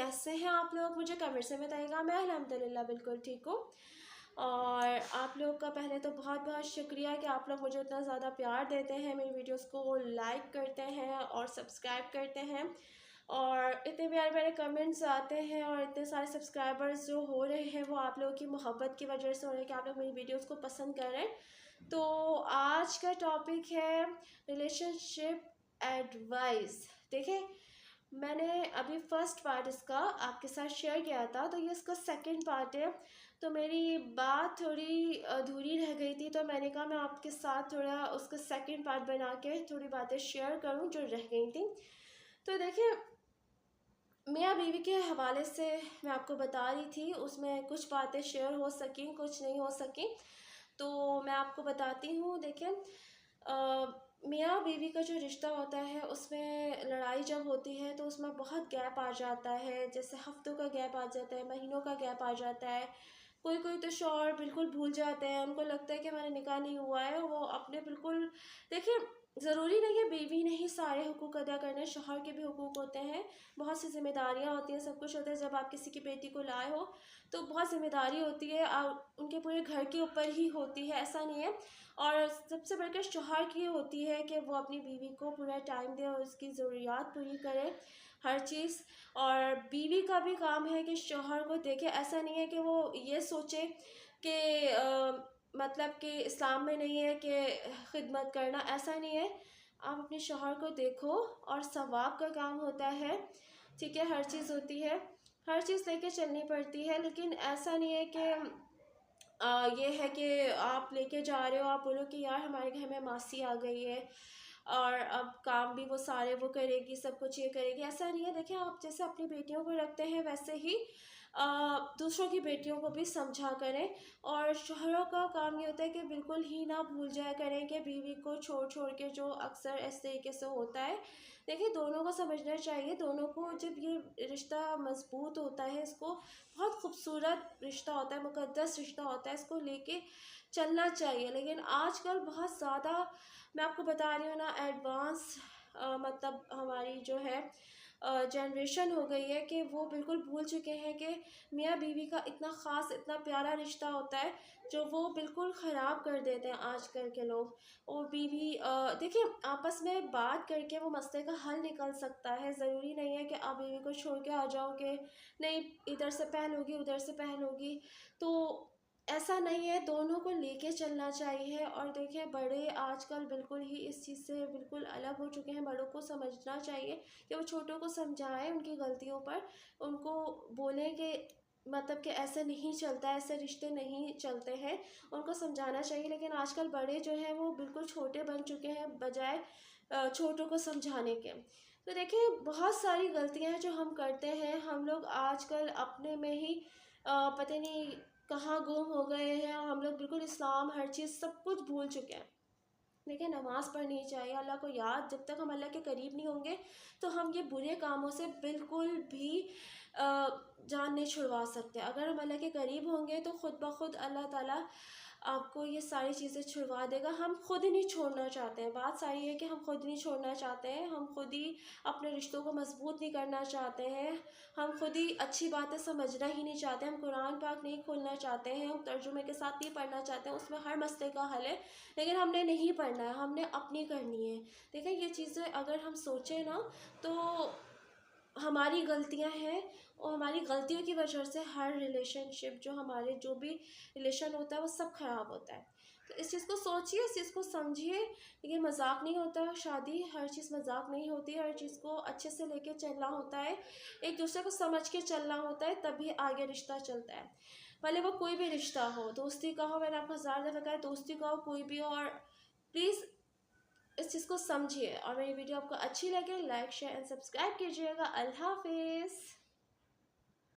कैसे हैं आप लोग, मुझे कमेंट से बताइएगा। मैं अल्हम्दुलिल्लाह बिल्कुल ठीक हूँ। और आप लोग का पहले तो बहुत बहुत शुक्रिया कि आप लोग मुझे इतना ज़्यादा प्यार देते हैं, मेरी वीडियोस को लाइक करते हैं और सब्सक्राइब करते हैं, और इतने प्यारे प्यारे कमेंट्स आते हैं, और इतने सारे सब्सक्राइबर्स जो हो रहे हैं वो आप लोगों की मोहब्बत की वजह से हो रहे हैं कि आप लोग मेरी वीडियोस को पसंद कर रहे हैं। तो आज का टॉपिक है रिलेशनशिप एडवाइस। देखिए, मैंने अभी फर्स्ट पार्ट इसका आपके साथ शेयर किया था, तो ये इसका सेकंड पार्ट है। तो मेरी बात थोड़ी अधूरी रह गई थी, तो मैंने कहा मैं आपके साथ थोड़ा उसका सेकंड पार्ट बना के थोड़ी बातें शेयर करूं जो रह गई थी। तो देखिए, मियाँ बीवी के हवाले से मैं आपको बता रही थी, उसमें कुछ बातें शेयर हो सकी, कुछ नहीं हो सकी। तो मैं आपको बताती हूँ। देखिए, मियाँ बीवी का जो रिश्ता होता है उसमें लड़ाई जब होती है तो उसमें बहुत गैप आ जाता है, जैसे हफ्तों का गैप आ जाता है, महीनों का गैप आ जाता है। कोई कोई तो शौहर बिल्कुल भूल जाते हैं, उनको लगता है कि हमारा निकाह नहीं हुआ है, वो अपने बिल्कुल। देखिए, ज़रूरी नहीं है बीवी ने ही सारे हुकूक अदा करने, शौहर के भी हुकूक होते हैं, बहुत सी जिम्मेदारियाँ होती हैं, सब कुछ होता है। जब आप किसी की बेटी को लाए हो तो बहुत जिम्मेदारी होती है, उनके पूरे घर के ऊपर ही होती है, ऐसा नहीं है। और सबसे बढ़कर शौहर की होती है कि वो अपनी बीवी को पूरा टाइम दे और उसकी ज़रूरियात पूरी करे, हर चीज़। और बीवी का भी काम है कि शौहर को देखे, ऐसा नहीं है कि वो ये सोचे कि मतलब कि इस्लाम में नहीं है कि खिदमत करना, ऐसा नहीं है। आप अपने शौहर को देखो, और सवाब का काम होता है, ठीक है, हर चीज़ होती है, हर चीज़ लेके चलनी पड़ती है। लेकिन ऐसा नहीं है कि ये है कि आप लेके जा रहे हो, आप बोलो कि यार हमारे घर में मासी आ गई है और अब काम भी वो सारे वो करेगी, सब कुछ ये करेगी, ऐसा नहीं है। देखिए, आप जैसे अपनी बेटियों को रखते हैं वैसे ही दूसरों की बेटियों को भी समझा करें। और शौहरों का काम ये होता है कि बिल्कुल ही ना भूल जाया करें कि बीवी को छोड़ छोड़ के, जो अक्सर इस तरीके से होता है। देखिए, दोनों को समझना चाहिए, दोनों को जब ये रिश्ता मजबूत होता है, इसको बहुत खूबसूरत रिश्ता होता है, मुकद्दस रिश्ता होता है, इसको लेके चलना चाहिए। लेकिन आजकल बहुत ज़्यादा, मैं आपको बता रही हूँ ना, एडवांस मतलब हमारी जो है जनरेशन हो गई है कि वो बिल्कुल भूल चुके हैं कि मियाँ बीवी का इतना ख़ास, इतना प्यारा रिश्ता होता है जो वो बिल्कुल ख़राब कर देते हैं आजकल के लोग। और बीवी देखिए, आपस में बात करके वो मसले का हल निकल सकता है। ज़रूरी नहीं है कि आप बीवी को छोड़ के आ जाओ कि नहीं, इधर से पहल होगी, उधर से पहल होगी, तो ऐसा नहीं है, दोनों को लेके चलना चाहिए। और देखिए, बड़े आजकल बिल्कुल ही इस चीज़ से बिल्कुल अलग हो चुके हैं। बड़ों को समझना चाहिए कि वो छोटों को समझाएं उनकी गलतियों पर, उनको बोलें कि मतलब कि ऐसे नहीं चलता है, ऐसे रिश्ते नहीं चलते हैं, उनको समझाना चाहिए। लेकिन आजकल बड़े जो हैं वो बिल्कुल छोटे बन चुके हैं, बजाय छोटों को समझाने के। तो देखिए, बहुत सारी गलतियां हैं जो हम करते हैं। हम लोग आजकल अपने में ही पता नहीं कहाँ गुम हो गए हैं, और हम लोग बिल्कुल इस्लाम, हर चीज़, सब कुछ भूल चुके हैं। देखिए, नमाज़ पढ़नी चाहिए, अल्लाह को याद, जब तक हम अल्लाह के करीब नहीं होंगे तो हम ये बुरे कामों से बिल्कुल भी जान नहीं छुड़वा सकते। अगर हम अल्लाह के करीब होंगे तो खुद ब खुद अल्लाह ताला आपको ये सारी चीज़ें छुड़वा देगा। हम खुद ही नहीं छोड़ना चाहते हैं, बात सारी है कि हम खुद नहीं छोड़ना चाहते हैं, हम खुद ही अपने रिश्तों को मजबूत नहीं करना चाहते हैं, हम खुद ही अच्छी बातें समझना ही नहीं चाहते, हम कुरान पाक नहीं खोलना चाहते हैं, हम तर्जुमे के साथ नहीं पढ़ना चाहते हैं, उसमें हर मसले का हल है, लेकिन हमने नहीं पढ़ना है, हमने अपनी करनी है। देखिए, ये चीज़ें अगर हम सोचें ना, तो हमारी गलतियां हैं, और हमारी गलतियों की वजह से हर रिलेशनशिप, जो हमारे जो भी रिलेशन होता है वो सब ख़राब होता है। तो इस चीज़ को सोचिए, इस चीज़ को समझिए। लेकिन मजाक नहीं होता शादी, हर चीज़ मजाक नहीं होती, हर चीज़ को अच्छे से लेके चलना होता है, एक दूसरे को समझ के चलना होता है, तभी आगे रिश्ता चलता है। भले वो कोई भी रिश्ता हो, दोस्ती का हो, मैंने आपको 1000 दफ़ा कहा, दोस्ती का हो, कोई भी हो। और प्लीज़ इस चीज़ को समझिए, और मेरी वीडियो आपको अच्छी लगे, लाइक, शेयर एंड सब्सक्राइब कीजिएगा। अल्लाह हाफिज़।